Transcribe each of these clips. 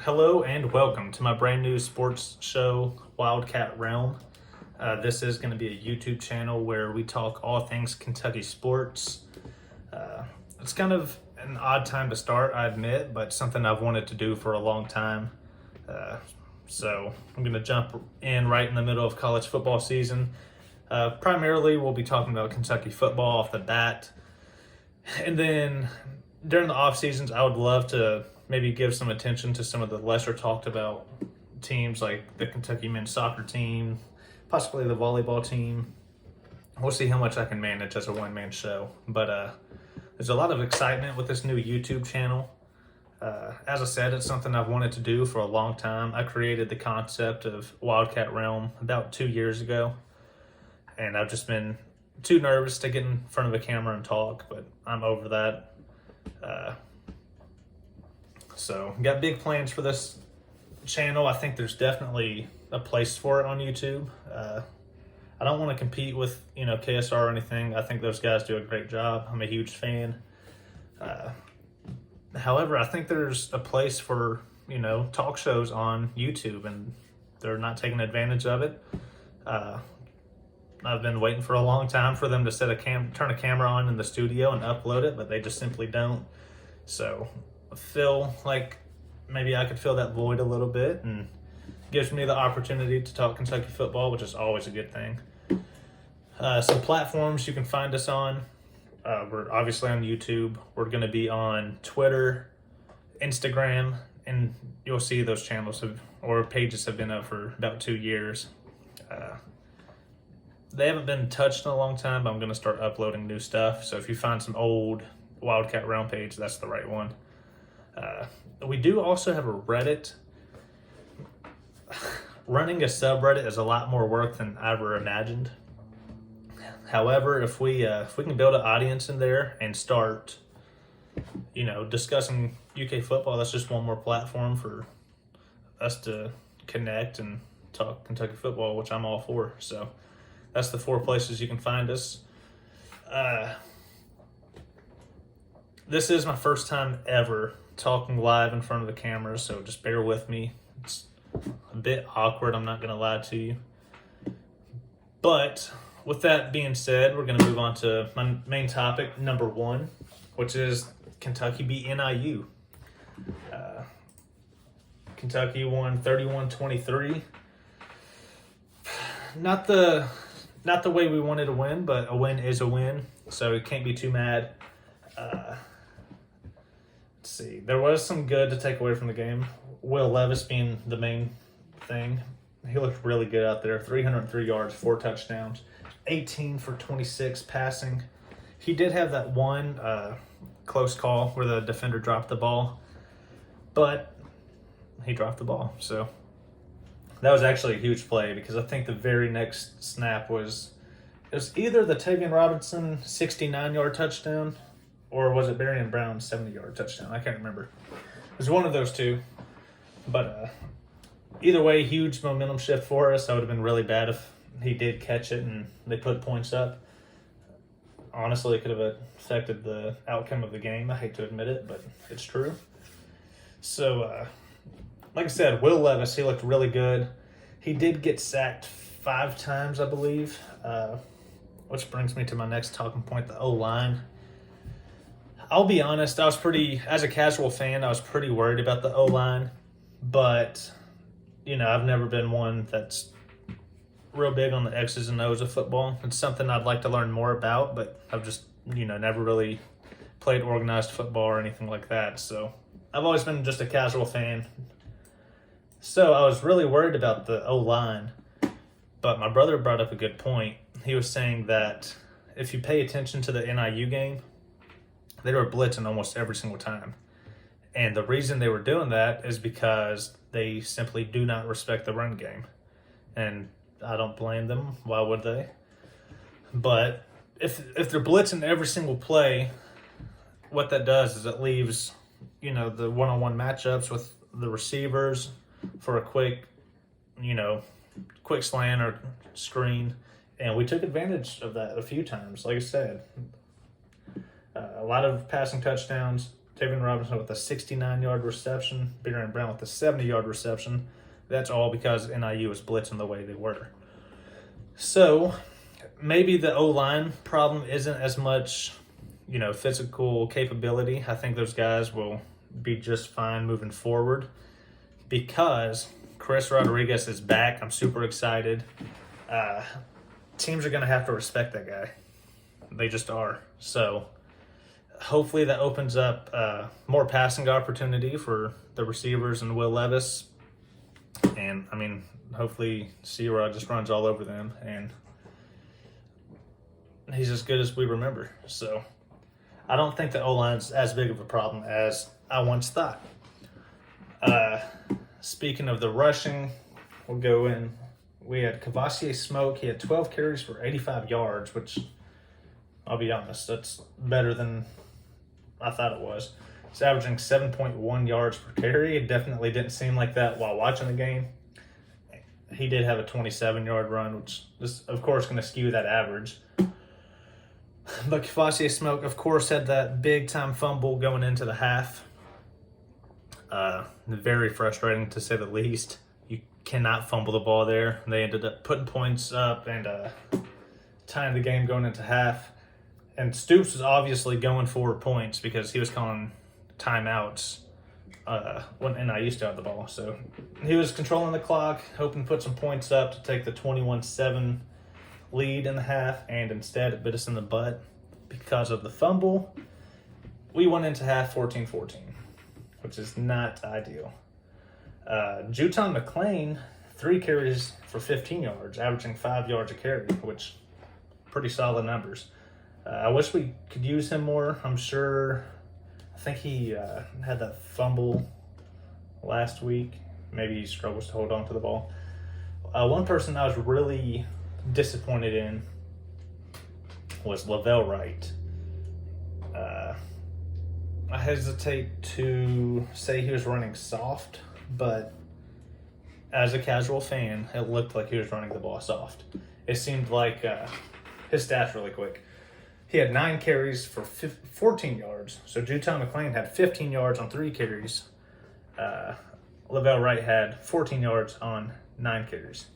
Hello and welcome to my brand new sports show, Wildcat Realm. This is going to be a YouTube channel where we talk all things Kentucky sports. It's kind of an odd time to start, I admit, but something I've wanted to do for a long time. So I'm going to jump in right in the middle of college football season. Primarily, we'll be talking about Kentucky football off the bat. And then during the off seasons, I would love to maybe give some attention to some of the lesser talked about teams like the Kentucky men's soccer team, possibly the volleyball team. We'll see how much I can manage as a one-man show. But there's a lot of excitement with this new YouTube channel. As I said, it's something I've wanted to do for a long time. I created the concept of Wildcat Realm about 2 years ago, and I've just been too nervous to get in front of a camera and talk, but I'm over that. So got big plans for this channel. I think there's definitely a place for it on YouTube. I don't want to compete with, KSR or anything. I think those guys do a great job. I'm a huge fan. However, I think there's a place for, talk shows on YouTube, and they're not taking advantage of it. I've been waiting for a long time for them to turn a camera on in the studio and upload it, but they just simply don't. So I feel like maybe I could fill that void a little bit, and gives me the opportunity to talk Kentucky football, which is always a good thing. Some platforms you can find us on. We're obviously on YouTube. We're going to be on Twitter, Instagram, and you'll see those channels or pages have been up for about 2 years. They haven't been touched in a long time, but I'm going to start uploading new stuff. So if you find some old Wildcat Realm page, that's the right one. We do also have a Reddit. Running a subreddit is a lot more work than I ever imagined. However, if we can build an audience in there and start, discussing UK football, that's just one more platform for us to connect and talk Kentucky football, which I'm all for. So that's the 4 places you can find us. This is my first time ever talking live in front of the camera, so just bear with me. It's a bit awkward, I'm not going to lie to you. But with that being said, we're going to move on to my main topic, number 1, which is Kentucky beat NIU. Kentucky won 31-23. Not the way we wanted to win, but a win is a win, so you can't be too mad. Let's see. There was some good to take away from the game. Will Levis being the main thing. He looked really good out there. 303 yards, 4 touchdowns, 18 for 26 passing. He did have that one close call where the defender dropped the ball, but he dropped the ball. So that was actually a huge play, because I think the very next snap was either the Tavian Robinson 69-yard touchdown, or was it Barry Brown's 70-yard touchdown? I can't remember. It was one of those two. But either way, huge momentum shift for us. That would have been really bad if he did catch it and they put points up. Honestly, it could have affected the outcome of the game. I hate to admit it, but it's true. So, like I said, Will Levis, he looked really good. He did get sacked 5 times, I believe, which brings me to my next talking point, the O-line. I'll be honest, as a casual fan, I was pretty worried about the O-line, but, I've never been one that's real big on the X's and O's of football. It's something I'd like to learn more about, but I've just, never really played organized football or anything like that, so I've always been just a casual fan. So I was really worried about the O-line, but my brother brought up a good point. He was saying that if you pay attention to the NIU game, they were blitzing almost every single time. And the reason they were doing that is because they simply do not respect the run game. And I don't blame them. Why would they? But if they're blitzing every single play, what that does is it leaves, the one-on-one matchups with the receivers for a quick slant or screen. And we took advantage of that a few times, like I said. A lot of passing touchdowns, Tavian Robinson with a 69-yard reception, Beer Brown with a 70-yard reception. That's all because NIU was blitzing the way they were. So maybe the O-line problem isn't as much, physical capability. I think those guys will be just fine moving forward because Chris Rodriguez is back. I'm super excited. Teams are going to have to respect that guy. They just are. So hopefully that opens up more passing opportunity for the receivers and Will Levis. And, hopefully C-Rod just runs all over them. And he's as good as we remember. So I don't think the O-line's as big of a problem as I once thought. Speaking of the rushing, we'll go in. We had Kavasier Smoke. He had 12 carries for 85 yards, which, I'll be honest, that's better than I thought it was. He's averaging 7.1 yards per carry. It definitely didn't seem like that while watching the game. He did have a 27-yard run, which is, of course, going to skew that average. But Kavasier Smoke, of course, had that big-time fumble going into the half. Very frustrating, to say the least. You cannot fumble the ball there. They ended up putting points up and tying the game going into half. And Stoops was obviously going for points because he was calling timeouts when NIU still had the ball. So he was controlling the clock, hoping to put some points up to take the 21-7 lead in the half, and instead it bit us in the butt because of the fumble. We went into half 14-14, which is not ideal. Juton McClain, 3 carries for 15 yards, averaging 5 yards a carry, which pretty solid numbers. I wish we could use him more. I think he had that fumble last week. Maybe he struggles to hold on to the ball. One person I was really disappointed in was Lavelle Wright. I hesitate to say he was running soft, but as a casual fan, it looked like he was running the ball soft. It seemed like his stats really quick. He had 9 carries for 14 yards. So Juton McClain had 15 yards on 3 carries. Lavelle Wright had 14 yards on 9 carries.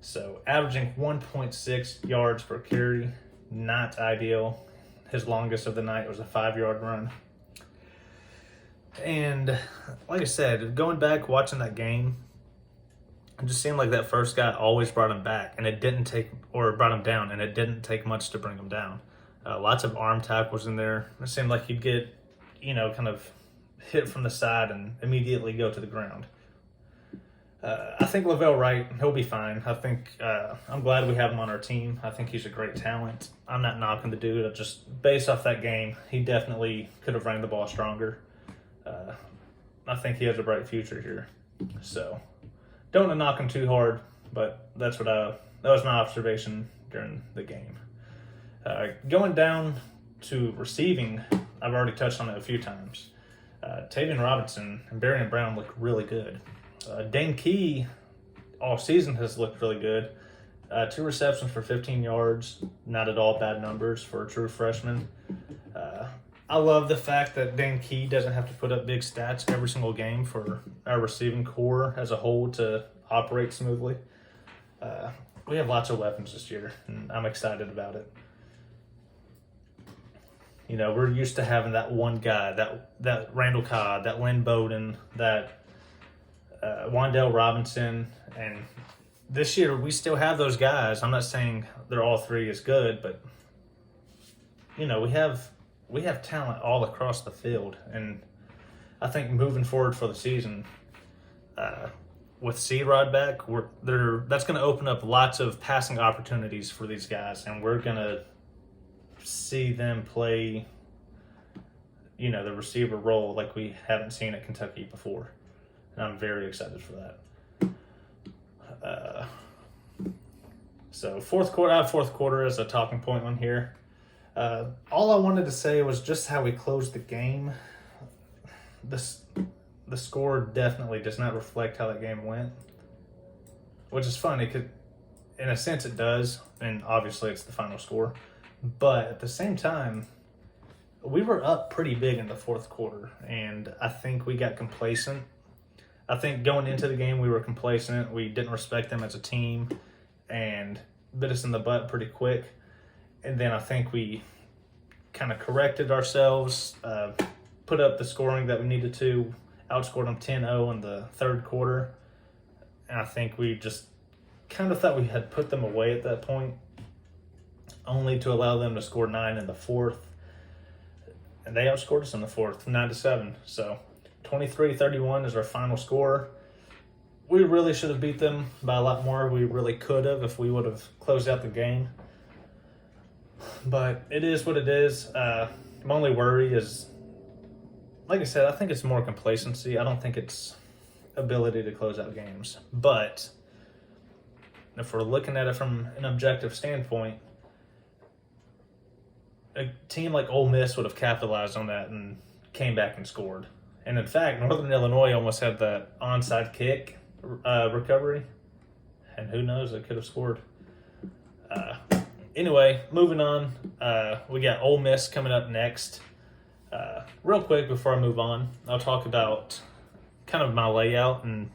So averaging 1.6 yards per carry, not ideal. His longest of the night was a 5-yard run. And like I said, going back, watching that game, it just seemed like that first guy always brought him back, and it didn't take, or brought him down, and it didn't take much to bring him down. Lots of arm tackles in there. It seemed like he'd get, kind of hit from the side and immediately go to the ground. I think Lavelle Wright, he'll be fine. I think I'm glad we have him on our team. I think he's a great talent. I'm not knocking the dude. Just based off that game, he definitely could have ran the ball stronger. I think he has a bright future here. So don't want to knock him too hard, but that was my observation during the game. Going down to receiving, I've already touched on it a few times. Tavian Robinson and Beer Brown look really good. Dane Key all season has looked really good. 2 receptions for 15 yards, not at all bad numbers for a true freshman. I love the fact that Dane Key doesn't have to put up big stats every single game for our receiving core as a whole to operate smoothly. We have lots of weapons this year, and I'm excited about it. We're used to having that one guy, that Randall Cobb, that Lynn Bowden, that Wandale Robinson, and this year we still have those guys. I'm not saying they're all 3 as good, but we have talent all across the field, and I think moving forward for the season, with C-Rod back, that's going to open up lots of passing opportunities for these guys, and we're going to see them play, the receiver role like we haven't seen at Kentucky before. And I'm very excited for that. So fourth quarter, I have fourth quarter as a talking point on here. All I wanted to say was just how we closed the game. The score definitely does not reflect how that game went, which is funny because in a sense it does, and obviously it's the final score. But at the same time, we were up pretty big in the fourth quarter, and I think we got complacent. I think going into the game, we were complacent. We didn't respect them as a team and bit us in the butt pretty quick. And then I think we kind of corrected ourselves, put up the scoring that we needed to, outscored them 10-0 in the third quarter. And I think we just kind of thought we had put them away at that point, only to allow them to score 9 in the fourth. And they outscored us in the fourth, 9-7. So 23-31 is our final score. We really should have beat them by a lot more. We really could have if we would have closed out the game. But it is what it is. My only worry is, like I said, I think it's more complacency. I don't think it's ability to close out games. But if we're looking at it from an objective standpoint, a team like Ole Miss would have capitalized on that and came back and scored. And in fact, Northern Illinois almost had that onside kick recovery. And who knows, they could have scored. Anyway, moving on. We got Ole Miss coming up next. Real quick before I move on, I'll talk about kind of my layout and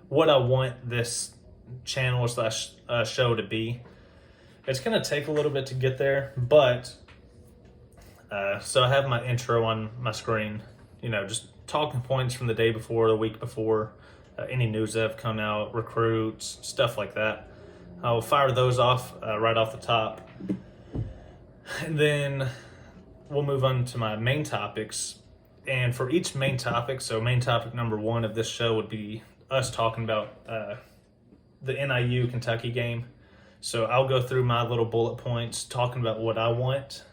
what I want this channel slash show to be. It's going to take a little bit to get there, but so I have my intro on my screen, just talking points from the day before, the week before, any news that have come out, recruits, stuff like that. I'll fire those off right off the top. And then we'll move on to my main topics. And for each main topic, so main topic number 1 of this show would be us talking about the NIU Kentucky game. So I'll go through my little bullet points, talking about what I want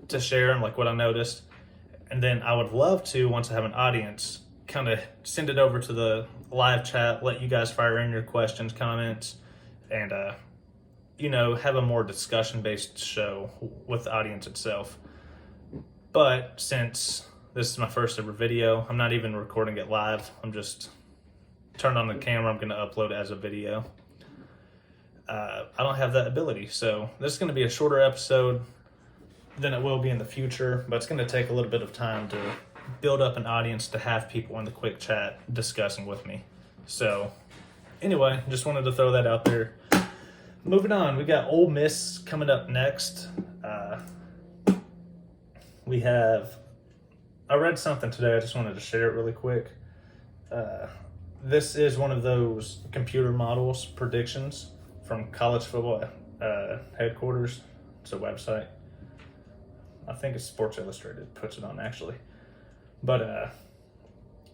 to share and like what I noticed. And then I would love to, once I have an audience, kind of send it over to the live chat, let you guys fire in your questions, comments, and, have a more discussion-based show with the audience itself. But since this is my first ever video, I'm not even recording it live. I'm just turned on the camera. I'm going to upload it as a video. I don't have that ability, so this is going to be a shorter episode than it will be in the future, but it's going to take a little bit of time to build up an audience to have people in the quick chat discussing with me. So anyway, just wanted to throw that out there. Moving on, we got Ole Miss coming up next. I read something today, I just wanted to share it really quick. This is one of those computer models predictions from college football headquarters. It's a website. I think it's Sports Illustrated puts it on, actually. But it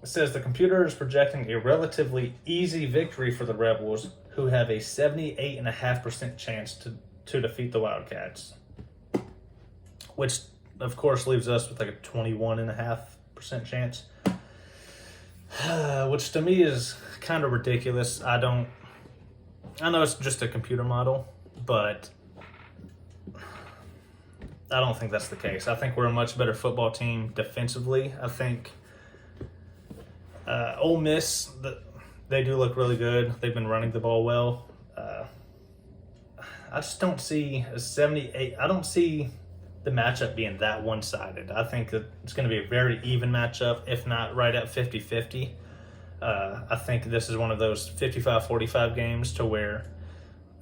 says the computer is projecting a relatively easy victory for the Rebels, who have a 78.5% chance to defeat the Wildcats. Which, of course, leaves us with like a 21.5% chance. Which to me is kind of ridiculous. I know it's just a computer model, but I don't think that's the case. I think we're a much better football team defensively. I think Ole Miss, they do look really good. They've been running the ball well. I just don't see a 78. I don't see the matchup being that one-sided. I think that it's going to be a very even matchup, if not right at 50-50. I think this is one of those 55-45 games to where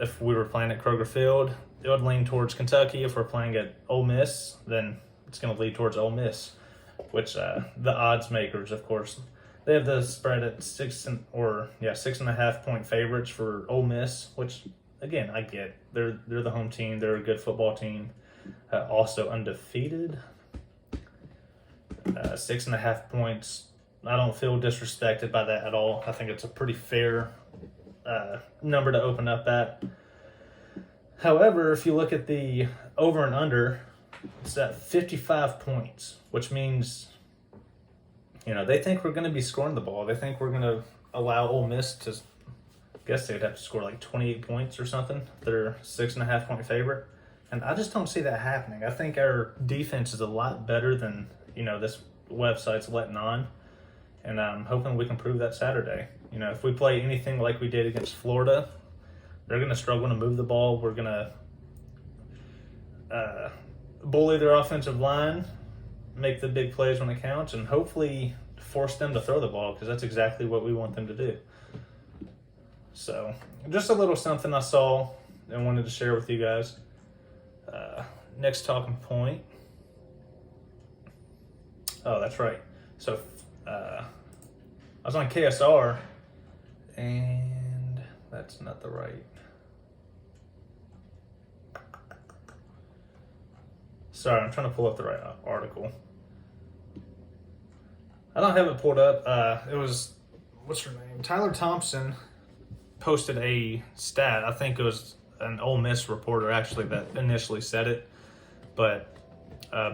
if we were playing at Kroger Field, it would lean towards Kentucky. If we're playing at Ole Miss, then it's going to lead towards Ole Miss, which the odds makers, of course, they have the spread at 6.5 point favorites for Ole Miss, which again I get. They're the home team. They're a good football team, also undefeated. 6.5 points. I don't feel disrespected by that at all. I think it's a pretty fair number to open up at. However, if you look at the over and under, it's at 55 points, which means, they think we're going to be scoring the ball. They think we're going to allow Ole Miss to, I guess they'd have to score like 28 points or something. They're 6.5 point favorite. And I just don't see that happening. I think our defense is a lot better than, this website's letting on. And I'm hoping we can prove that Saturday. If we play anything like we did against Florida, they're going to struggle to move the ball. We're going to bully their offensive line, make the big plays when it counts, and hopefully force them to throw the ball, because that's exactly what we want them to do. So, just a little something I saw and wanted to share with you guys. Next talking point. Oh, that's right. So, I was on KSR, and that's not the right. Sorry, I'm trying to pull up the right article. I don't have it pulled up. It was, what's her name? Tyler Thompson posted a stat. I think it was an Ole Miss reporter actually that initially said it. But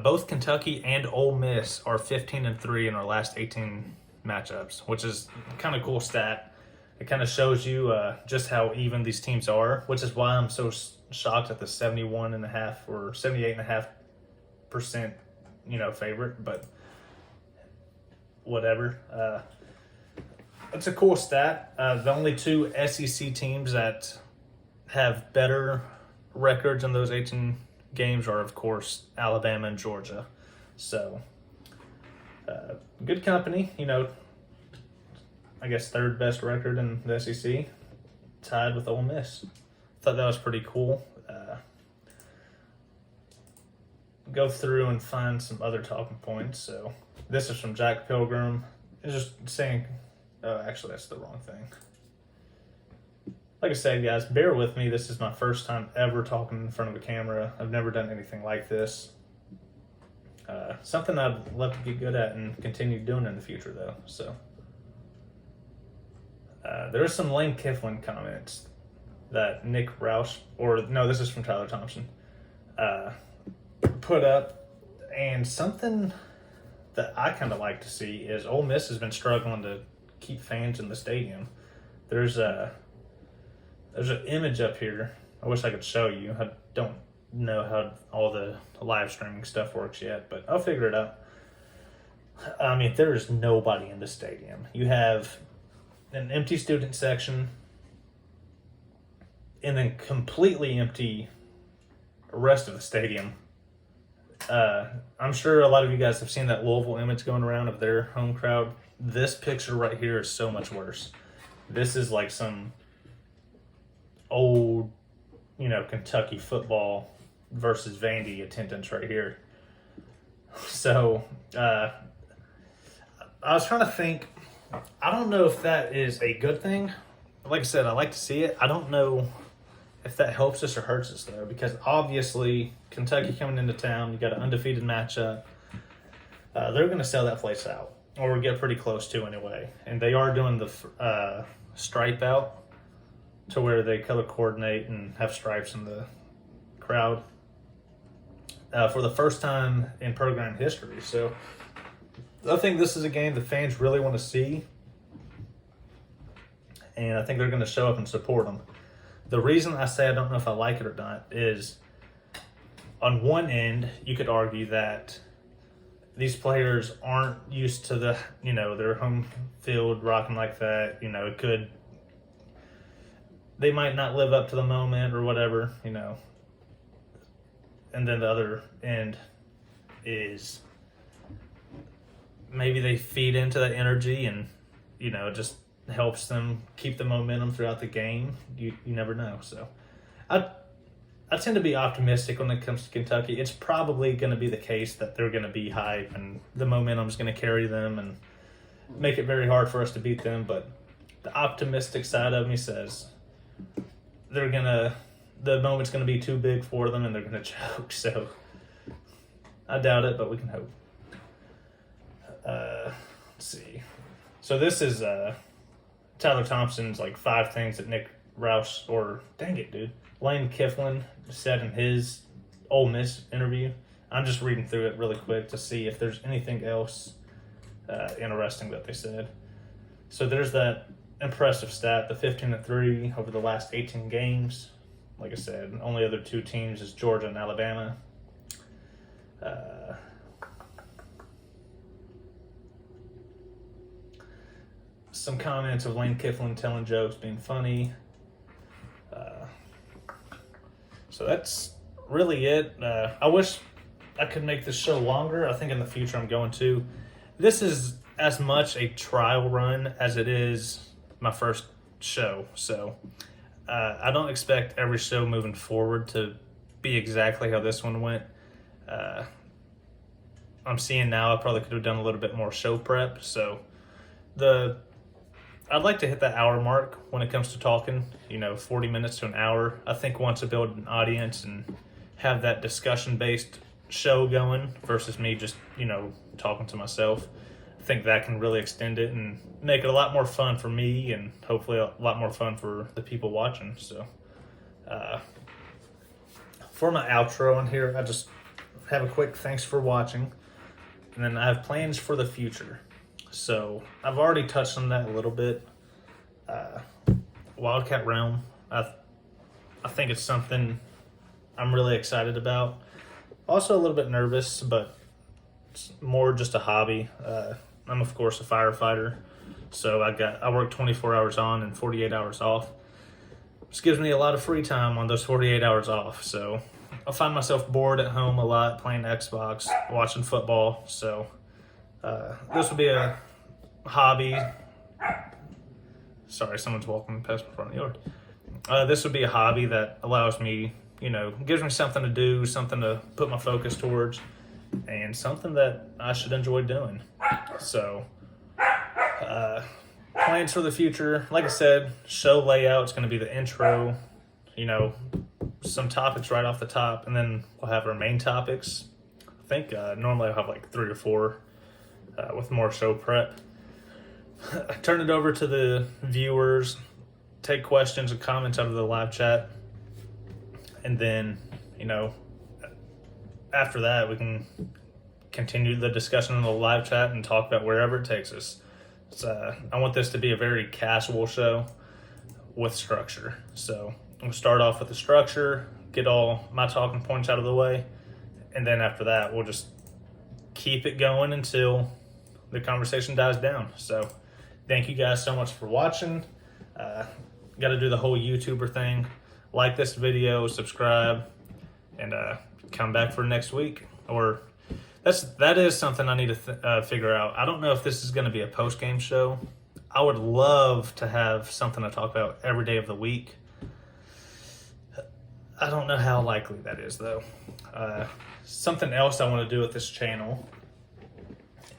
both Kentucky and Ole Miss are 15-3 in our last 18 matchups, which is kind of cool stat. It kind of shows you just how even these teams are, which is why I'm so shocked at the 71.5 or 78.5%, favorite. But whatever. It's a cool stat. The only two SEC teams that have better records in those 18 games are, of course, Alabama and Georgia. So, good company. I guess third best record in the SEC, tied with Ole Miss. Thought that was pretty cool. Go through and find some other talking points. So, this is from Jack Pilgrim. It's just saying, actually, that's the wrong thing. Like I said, guys, bear with me. This is my first time ever talking in front of a camera. I've never done anything like this. Something I'd love to get good at and continue doing in the future, though. So, there is some Lane Kifflin comments that Nick Roush, this is from Tyler Thompson, put up, and something that I kind of like to see is Ole Miss has been struggling to keep fans in the stadium. There's an image up here. I wish I could show you. I don't know how all the live streaming stuff works yet, but I'll figure it out. I mean, there is nobody in the stadium. You have an empty student section and then completely empty rest of the stadium. I'm sure a lot of you guys have seen that Louisville image going around of their home crowd. This picture right here is so much worse. This is like some old, Kentucky football versus Vandy attendance right here. So, I was trying to think, I don't know if that is a good thing. Like I said, I like to see it. I don't know if that helps us or hurts us, though, because obviously Kentucky coming into town, you got an undefeated matchup. They're going to sell that place out, or get pretty close to anyway. And they are doing the stripe out to where they color coordinate and have stripes in the crowd for the first time in program history. So I think this is a game the fans really want to see, and I think they're going to show up and support them. The reason I say I don't know if I like it or not is, on one end, you could argue that these players aren't used to their home field rocking like that. They might not live up to the moment or whatever, And then the other end is maybe they feed into that energy and, it just helps them keep the momentum throughout the game. You never know. So I tend to be optimistic when it comes to Kentucky. It's probably going to be the case that they're going to be hype and the momentum is going to carry them and make it very hard for us to beat them. But the optimistic side of me says the moment's going to be too big for them and they're going to choke. So I doubt it, but we can hope. Let's see. So this is Tyler Thompson's 5 things that Nick Roush, Lane Kifflin said in his Ole Miss interview. I'm just reading through it really quick to see if there's anything else interesting that they said. So there's that impressive stat, the 15-3 over the last 18 games. Like I said, only other 2 teams is Georgia and Alabama. Some comments of Lane Kifflin telling jokes, being funny. So that's really it. I wish I could make this show longer. I think in the future I'm going to. This is as much a trial run as it is my first show. So I don't expect every show moving forward to be exactly how this one went. I'm seeing now I probably could have done a little bit more show prep. So I'd like to hit that hour mark when it comes to talking, 40 minutes to an hour. I think once I build an audience and have that discussion-based show going versus me just, talking to myself, I think that can really extend it and make it a lot more fun for me and hopefully a lot more fun for the people watching. So for my outro in here, I just have a quick thanks for watching. And then I have plans for the future. So I've already touched on that a little bit. Wildcat Realm, I think it's something I'm really excited about. Also a little bit nervous, but it's more just a hobby. I'm of course a firefighter, so I work 24 hours on and 48 hours off. This gives me a lot of free time on those 48 hours off. So I find myself bored at home a lot, playing Xbox, watching football. So this would be a hobby. Sorry, someone's walking past my front yard. This would be a hobby that allows me, gives me something to do, something to put my focus towards, and something that I should enjoy doing. So, plans for the future. Like I said, show layout is going to be the intro, some topics right off the top, and then we'll have our main topics. I think normally I'll have like 3 or 4 with more show prep. Turn it over to the viewers, take questions and comments out of the live chat, and then, after that we can continue the discussion in the live chat and talk about wherever it takes us. I want this to be a very casual show with structure. So we'll start off with the structure, get all my talking points out of the way, and then after that we'll just keep it going until the conversation dies down. So thank you guys so much for watching. Got to do the whole YouTuber thing. Like this video, subscribe, and come back for next week. Or that is something I need to figure out. I don't know if this is going to be a post-game show. I would love to have something to talk about every day of the week. I don't know how likely that is, though. Something else I want to do with this channel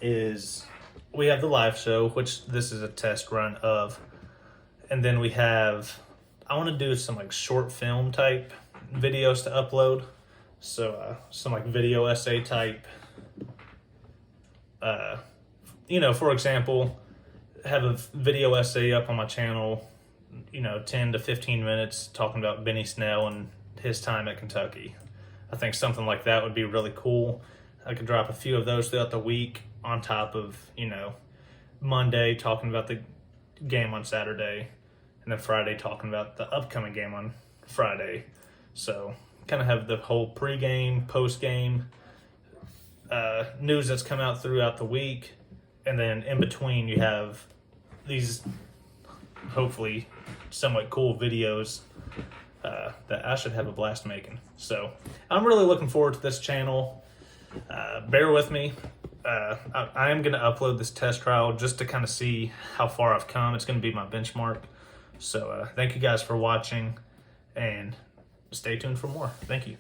is we have the live show, which this is a test run of. And then I want to do some like short film type videos to upload. So some like video essay type, for example, have a video essay up on my channel, 10 to 15 minutes talking about Benny Snell and his time at Kentucky. I think something like that would be really cool. I could drop a few of those throughout the week on top of, Monday talking about the game on Saturday, and then Friday talking about the upcoming game on Friday. So kind of have the whole pregame, postgame news that's come out throughout the week, and then in between you have these hopefully somewhat cool videos that I should have a blast making. So I'm really looking forward to this channel. Bear with me. I am going to upload this test trial just to kind of see how far I've come. It's going to be my benchmark. So thank you guys for watching, and stay tuned for more. Thank you.